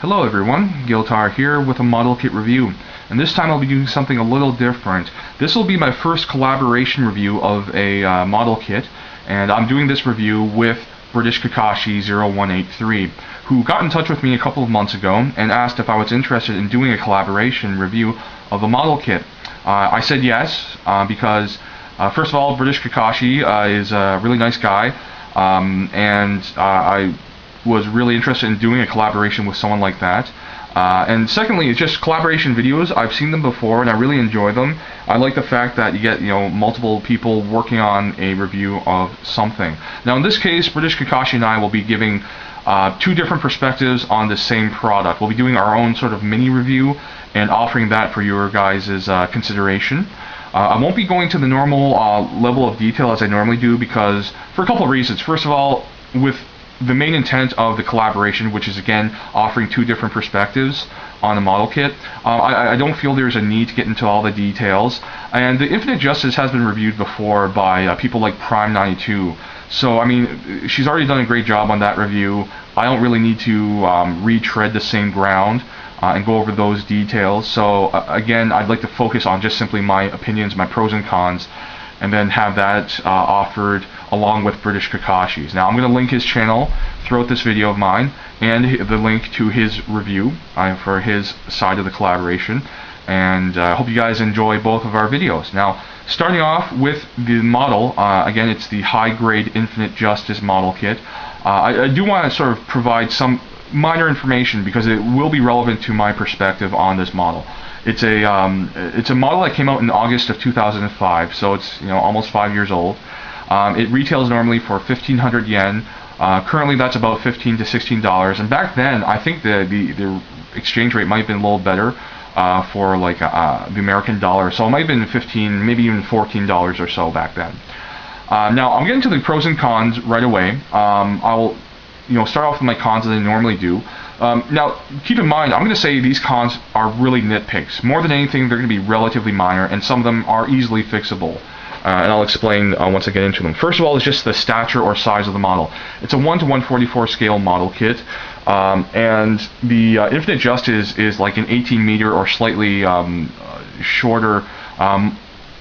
Hello everyone, Giltar here with a model kit review, and this time I'll be doing something a little different. This will be my first collaboration review of a model kit, and I'm doing this review with Britishkakashi0183, who got in touch with me a couple of months ago and asked if I was interested in doing a collaboration review of a model kit. I said yes, because first of all, British Kakashi is a really nice guy, and I was really interested in doing a collaboration with someone like that. And secondly, it's just collaboration videos. I've seen them before and I really enjoy them. I like the fact that you get multiple people working on a review of something. Now in this case, British Kakashi and I will be giving two different perspectives on the same product. We'll be doing our own sort of mini review and offering that for your guys' consideration. I won't be going to the normal level of detail as I normally do because for a couple of reasons. First of all, with the main intent of the collaboration, which is again offering two different perspectives on the model kit, I don't feel there's a need to get into all the details. And the Infinite Justice has been reviewed before by people like Prime92, so I mean she's already done a great job on that review. I don't really need to retread the same ground and go over those details. So again, I'd like to focus on just simply my opinions, my pros and cons, and then have that offered along with British Kakashi's. Now I'm going to link his channel throughout this video of mine and the link to his review for his side of the collaboration, and I hope you guys enjoy both of our videos. Now starting off with the model, again it's the high grade Infinite Justice model kit. I do want to sort of provide some minor information because it will be relevant to my perspective on this model. It's a model that came out in August of 2005, so it's almost 5 years old. It retails normally for 1,500 yen. Currently, that's about $15 to $16, and back then, I think the exchange rate might have been a little better for like the American dollar. So it might have been 15, maybe even $14 or so back then. Now I'm getting to the pros and cons right away. I'll start off with my cons as I normally do. Now, keep in mind, I'm going to say these cons are really nitpicks. More than anything, they're going to be relatively minor, and some of them are easily fixable. And I'll explain once I get into them. First of all is just the stature or size of the model. It's a 1:144 scale model kit, and the Infinite Justice is like an 18 meter or slightly shorter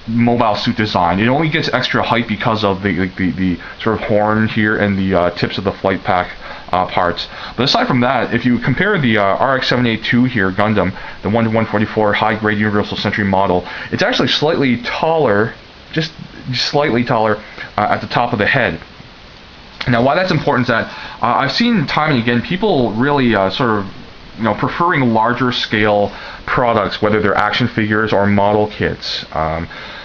mobile suit design. It only gets extra height because of the sort of horn here and the tips of the flight pack parts. But aside from that, if you compare the RX-782 here, Gundam, the 1:144 high-grade Universal Century model, it's actually slightly taller, just slightly taller at the top of the head. Now, why that's important is that I've seen time and again people really sort of preferring larger scale products, whether they're action figures or model kits.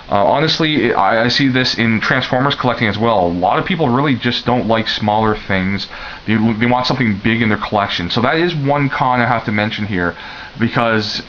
Honestly, I see this in Transformers collecting as well. A lot of people really just don't like smaller things. They want something big in their collection. So that is one con I have to mention here, because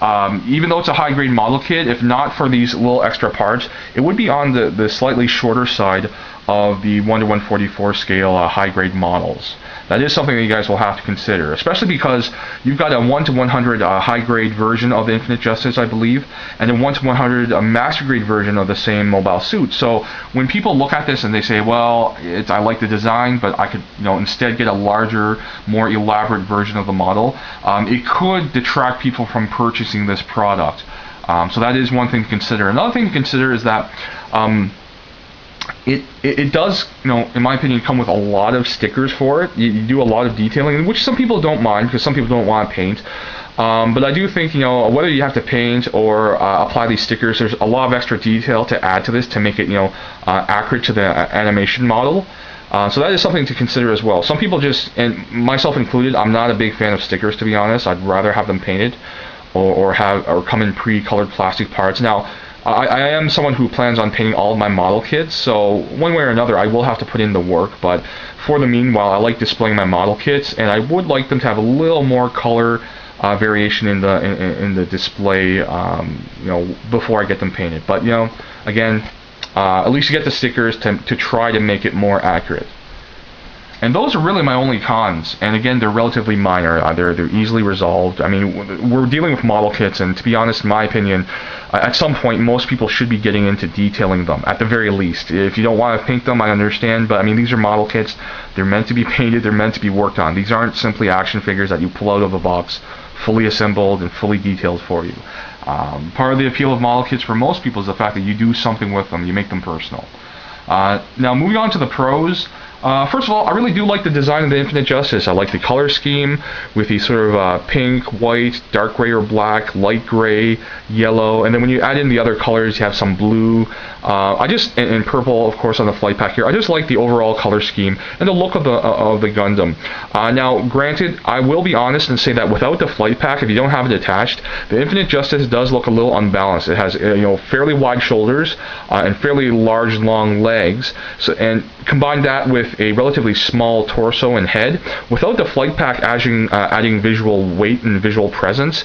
even though it's a high-grade model kit, if not for these little extra parts, it would be on the slightly shorter side of the 1:144 scale high-grade models. That is something that you guys will have to consider, especially because you've got a 1:100 high-grade version of the Infinite Justice, I believe, and a 1:100 master-grade version of the same mobile suit. So when people look at this and they say, well, I like the design, but I could instead get a larger, more elaborate version of the model, it could detract people from purchasing this product. So that is one thing to consider. Another thing to consider is that it does, in my opinion, come with a lot of stickers for it. You do a lot of detailing, which some people don't mind because some people don't want to paint. But I do think, whether you have to paint or apply these stickers, there's a lot of extra detail to add to this to make it, accurate to the animation model. So that is something to consider as well. Some people just, and myself included, I'm not a big fan of stickers, to be honest. I'd rather have them painted or come in pre-colored plastic parts. Now, I am someone who plans on painting all of my model kits, so one way or another I will have to put in the work, but for the meanwhile I like displaying my model kits, and I would like them to have a little more color variation in the display before I get them painted. But again, at least you get the stickers to try to make it more accurate. And those are really my only cons. And again, they're relatively minor. They're easily resolved. I mean, we're dealing with model kits, and to be honest, in my opinion, at some point, most people should be getting into detailing them, at the very least. If you don't want to paint them, I understand, but I mean, these are model kits. They're meant to be painted. They're meant to be worked on. These aren't simply action figures that you pull out of a box, fully assembled and fully detailed for you. Part of the appeal of model kits for most people is the fact that you do something with them. You make them personal. Now, moving on to the pros. First of all, I really do like the design of the Infinite Justice. I like the color scheme with these sort of pink, white, dark gray or black, light gray, yellow, and then when you add in the other colors, you have some blue. And purple, of course, on the flight pack here. I just like the overall color scheme and the look of the Gundam. Now, granted, I will be honest and say that without the flight pack, if you don't have it attached, the Infinite Justice does look a little unbalanced. It has fairly wide shoulders and fairly large, long legs. And combine that with a relatively small torso and head, without the flight pack adding visual weight and visual presence,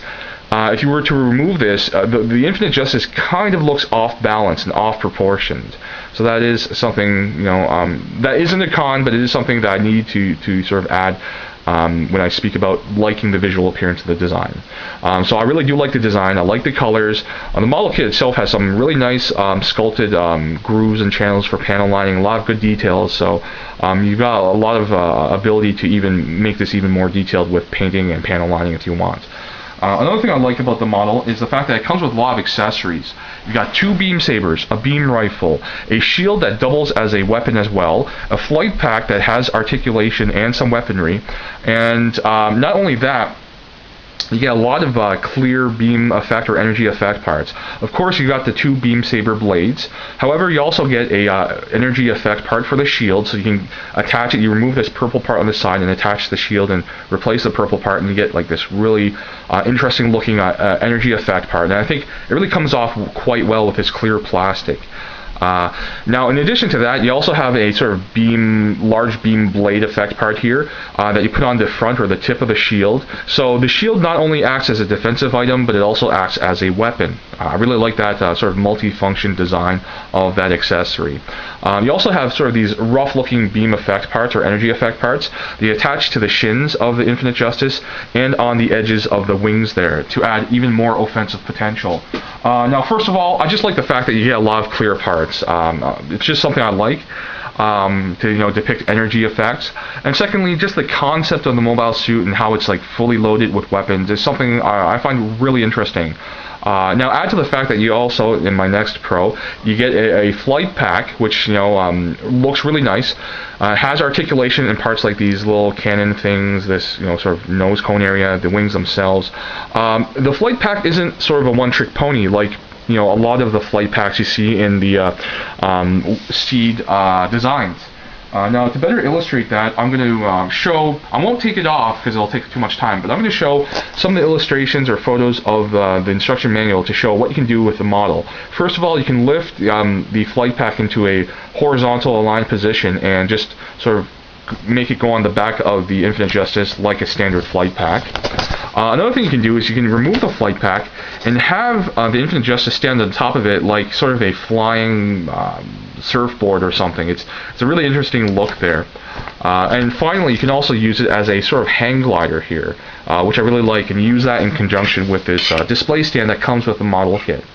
if you were to remove this, the Infinite Justice kind of looks off balance and off proportioned. So that is something, that isn't a con, but it is something that I need to sort of add when I speak about liking the visual appearance of the design. So I really do like the design. I like the colors. The model kit itself has some really nice sculpted grooves and channels for panel lining, a lot of good details. So you've got a lot of ability to even make this even more detailed with painting and panel lining if you want. Another thing I like about the model is the fact that it comes with a lot of accessories. You've got 2 beam sabers, a beam rifle, a shield that doubles as a weapon as well, a flight pack that has articulation and some weaponry, and not only that, you get a lot of clear beam effect or energy effect parts. Of course, you got the 2 beam saber blades. However, you also get a energy effect part for the shield, so you can attach it. You remove this purple part on the side and attach the shield and replace the purple part, and you get like this really interesting looking energy effect part. And I think it really comes off quite well with this clear plastic. Now, in addition to that, you also have a sort of large beam blade effect part here that you put on the front or the tip of the shield. So the shield not only acts as a defensive item, but it also acts as a weapon. I really like that sort of multi-function design of that accessory. You also have sort of these rough-looking beam effect parts or energy effect parts that you attach to the shins of the Infinite Justice and on the edges of the wings there to add even more offensive potential. Now, first of all, I just like the fact that you get a lot of clear parts. It's just something I like to depict energy effects. And secondly, just the concept of the mobile suit and how it's like fully loaded with weapons is something I find really interesting. Now, add to the fact that you also, in my next pro, you get a flight pack, which looks really nice. Has articulation in parts like these little cannon things, this sort of nose cone area, the wings themselves. The flight pack isn't sort of a one-trick pony like a lot of the flight packs you see in the Seed designs. Now, to better illustrate that, I'm going to show, I won't take it off because it'll take too much time, but I'm going to show some of the illustrations or photos of the instruction manual to show what you can do with the model. First of all, you can lift the flight pack into a horizontal aligned position and just sort of make it go on the back of the Infinite Justice like a standard flight pack. Another thing you can do is you can remove the flight pack and have the Infinite Justice stand on top of it like sort of a flying surfboard or something. It's a really interesting look there. And finally, you can also use it as a sort of hang glider here, which I really like, and use that in conjunction with this display stand that comes with the model kit.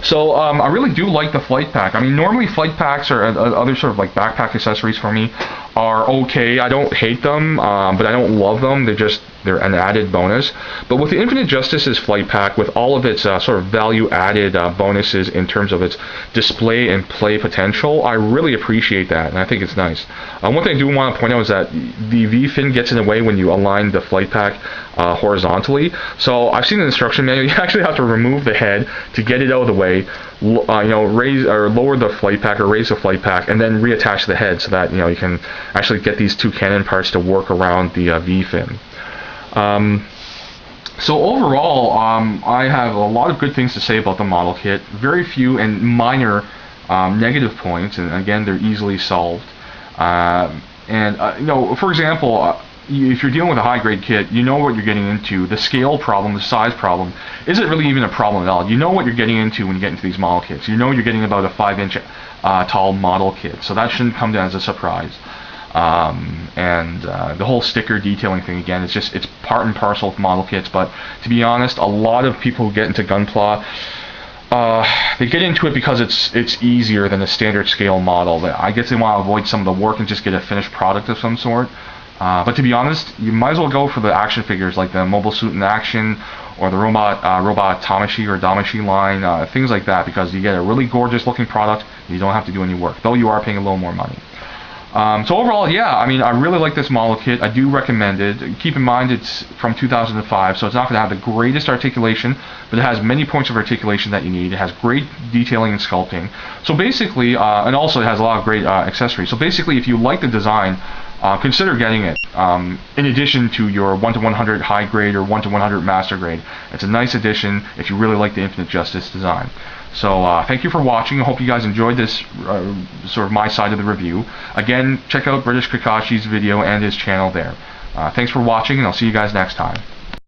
So I really do like the flight pack. I mean, normally flight packs or other sort of like backpack accessories for me are okay. I don't hate them, but I don't love them. They're an added bonus. But with the Infinite Justice's flight pack, with all of its sort of value-added bonuses in terms of its display and play potential, I really appreciate that, and I think it's nice. One thing I do want to point out is that the V-fin gets in the way when you align the flight pack horizontally. So I've seen the instruction manual. You actually have to remove the head to get it out of the way, raise or lower the flight pack or raise the flight pack, and then reattach the head so that you can actually get these 2 cannon parts to work around the V-fin. So overall, I have a lot of good things to say about the model kit. Very few and minor negative points, and again, they're easily solved. For example, if you're dealing with a high-grade kit, you know what you're getting into. The scale problem, the size problem, isn't really even a problem at all. You know what you're getting into when you get into these model kits. You know you're getting about a 5-inch tall model kit, so that shouldn't come down as a surprise. and the whole sticker detailing thing, again, it's part and parcel with model kits. But to be honest, a lot of people who get into Gunpla, they get into it because it's easier than a standard scale model. I guess they want to avoid some of the work and just get a finished product of some sort. But to be honest, you might as well go for the action figures like the Mobile Suit in Action or the Robot Tamashi or Damashi line, things like that, because you get a really gorgeous looking product and you don't have to do any work, though you are paying a little more money. So overall, yeah, I mean, I really like this model kit. I do recommend it. Keep in mind it's from 2005, so it's not going to have the greatest articulation, but it has many points of articulation that you need. It has great detailing and sculpting. So basically, and also it has a lot of great accessories. So basically, if you like the design, consider getting it. In addition to your 1-to-100 high grade or 1-to-100 master grade, it's a nice addition if you really like the Infinite Justice design. So thank you for watching. I hope you guys enjoyed this sort of my side of the review. Again, check out British Kakashi's video and his channel there. Thanks for watching, and I'll see you guys next time.